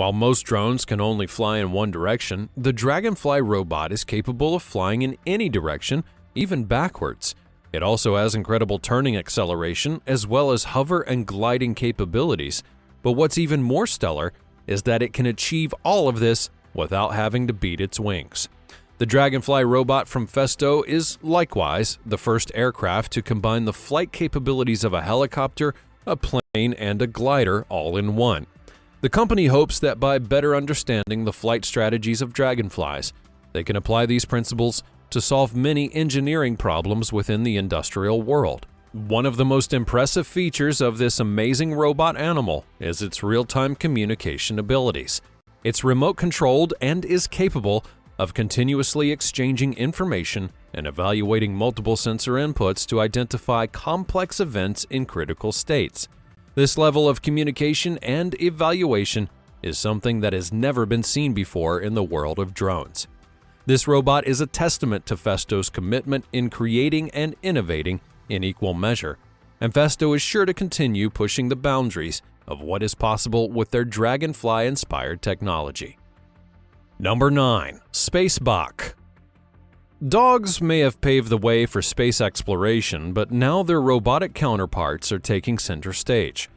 While most drones can only fly in one direction, the Dragonfly robot is capable of flying in any direction, even backwards. It also has incredible turning acceleration as well as hover and gliding capabilities. But what's even more stellar is that it can achieve all of this without having to beat its wings. The Dragonfly robot from Festo is likewise the first aircraft to combine the flight capabilities of a helicopter, a plane, and a glider all in one. The company hopes that by better understanding the flight strategies of dragonflies, they can apply these principles to solve many engineering problems within the industrial world. One of the most impressive features of this amazing robot animal is its real-time communication abilities. It's remote-controlled and is capable of continuously exchanging information and evaluating multiple sensor inputs to identify complex events in critical states. This level of communication and evaluation is something that has never been seen before in the world of drones. This robot is a testament to Festo's commitment in creating and innovating in equal measure, and Festo is sure to continue pushing the boundaries of what is possible with their Dragonfly-inspired technology. Number 9. Spacebach. Dogs may have paved the way for space exploration, but now their robotic counterparts are taking center stage.